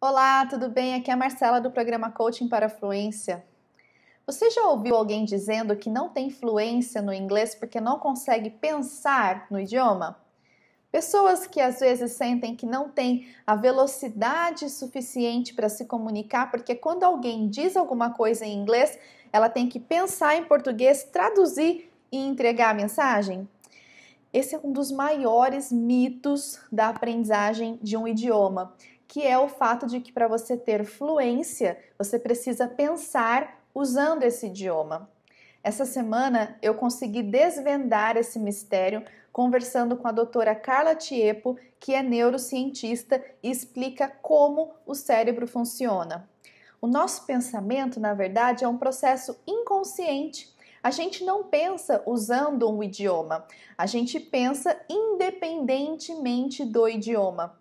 Olá, tudo bem? Aqui é a Marcela do programa Coaching para Fluência. Você já ouviu alguém dizendo que não tem fluência no inglês porque não consegue pensar no idioma? Pessoas que às vezes sentem que não têm a velocidade suficiente para se comunicar porque quando alguém diz alguma coisa em inglês, ela tem que pensar em português, traduzir e entregar a mensagem? Esse é um dos maiores mitos da aprendizagem de um idioma, que é o fato de que para você ter fluência, você precisa pensar usando esse idioma. Essa semana eu consegui desvendar esse mistério conversando com a doutora Carla Tiepo, que é neurocientista e explica como o cérebro funciona. O nosso pensamento, na verdade, é um processo inconsciente. A gente não pensa usando um idioma, a gente pensa independentemente do idioma.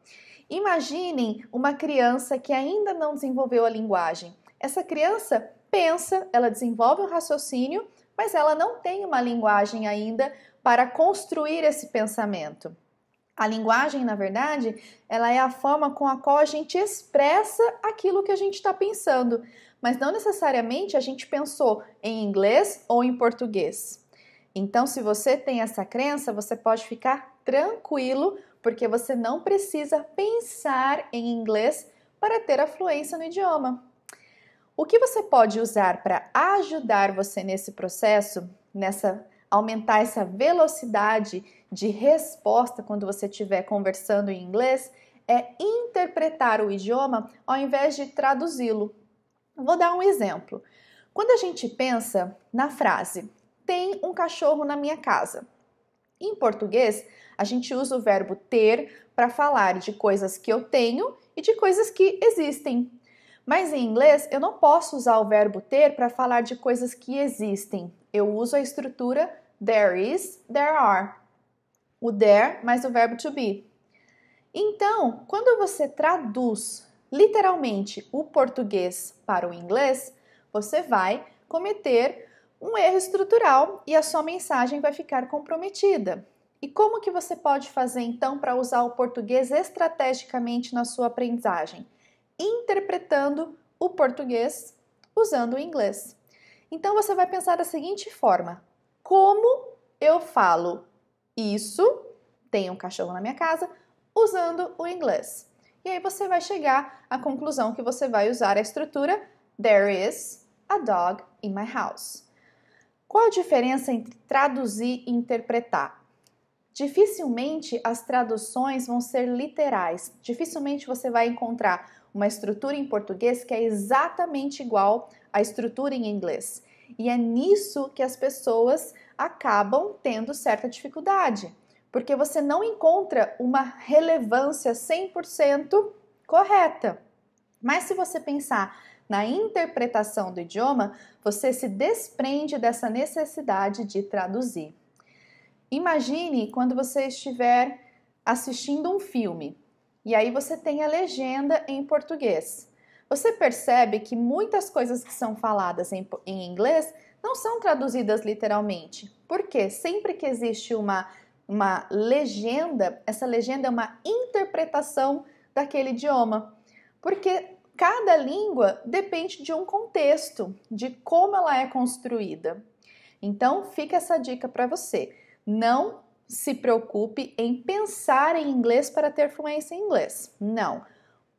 Imaginem uma criança que ainda não desenvolveu a linguagem. Essa criança pensa, ela desenvolve um raciocínio, mas ela não tem uma linguagem ainda para construir esse pensamento. A linguagem, na verdade, ela é a forma com a qual a gente expressa aquilo que a gente está pensando, mas não necessariamente a gente pensou em inglês ou em português. Então, se você tem essa crença, você pode ficar tranquilo, porque você não precisa pensar em inglês para ter a fluência no idioma. O que você pode usar para ajudar você nesse processo, aumentar essa velocidade de resposta quando você estiver conversando em inglês, é interpretar o idioma ao invés de traduzi-lo. Vou dar um exemplo. Quando a gente pensa na frase, tem um cachorro na minha casa. Em português, a gente usa o verbo ter para falar de coisas que eu tenho e de coisas que existem. Mas em inglês, eu não posso usar o verbo ter para falar de coisas que existem. Eu uso a estrutura there is, there are. O there mais o verbo to be. Então, quando você traduz literalmente o português para o inglês, você vai cometer um erro estrutural e a sua mensagem vai ficar comprometida. E como que você pode fazer então para usar o português estrategicamente na sua aprendizagem? Interpretando o português usando o inglês. Então você vai pensar da seguinte forma: como eu falo isso, tem um cachorro na minha casa, usando o inglês? E aí você vai chegar à conclusão que você vai usar a estrutura There is a dog in my house. Qual a diferença entre traduzir e interpretar? Dificilmente as traduções vão ser literais. Dificilmente você vai encontrar uma estrutura em português que é exatamente igual à estrutura em inglês. E é nisso que as pessoas acabam tendo certa dificuldade, porque você não encontra uma relevância 100% correta. Mas se você pensar na interpretação do idioma, você se desprende dessa necessidade de traduzir. Imagine quando você estiver assistindo um filme e aí você tem a legenda em português. Você percebe que muitas coisas que são faladas em inglês não são traduzidas literalmente. Porque sempre que existe uma legenda, essa legenda é uma interpretação daquele idioma. Porque cada língua depende de um contexto, de como ela é construída. Então, fica essa dica para você. Não se preocupe em pensar em inglês para ter fluência em inglês. Não.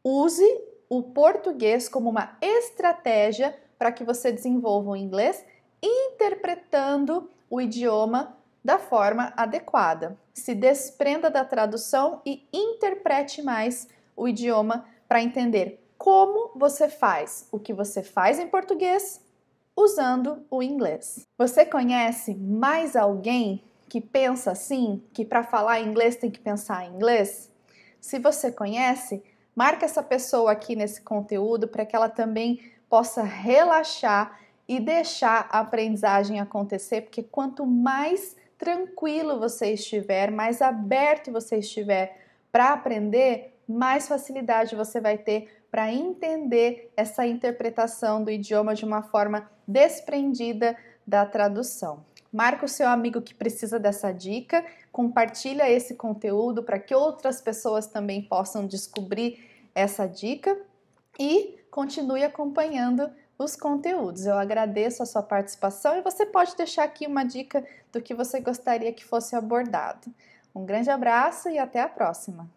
Use o português como uma estratégia para que você desenvolva o inglês interpretando o idioma da forma adequada. Se desprenda da tradução e interprete mais o idioma para entender como você faz o que você faz em português usando o inglês. Você conhece mais alguém que pensa assim, que para falar inglês tem que pensar em inglês? Se você conhece, marca essa pessoa aqui nesse conteúdo para que ela também possa relaxar e deixar a aprendizagem acontecer, porque quanto mais tranquilo você estiver, mais aberto você estiver para aprender, mais facilidade você vai ter para entender essa interpretação do idioma de uma forma desprendida da tradução. Marca o seu amigo que precisa dessa dica, compartilha esse conteúdo para que outras pessoas também possam descobrir essa dica e continue acompanhando os conteúdos. Eu agradeço a sua participação e você pode deixar aqui uma dica do que você gostaria que fosse abordado. Um grande abraço e até a próxima!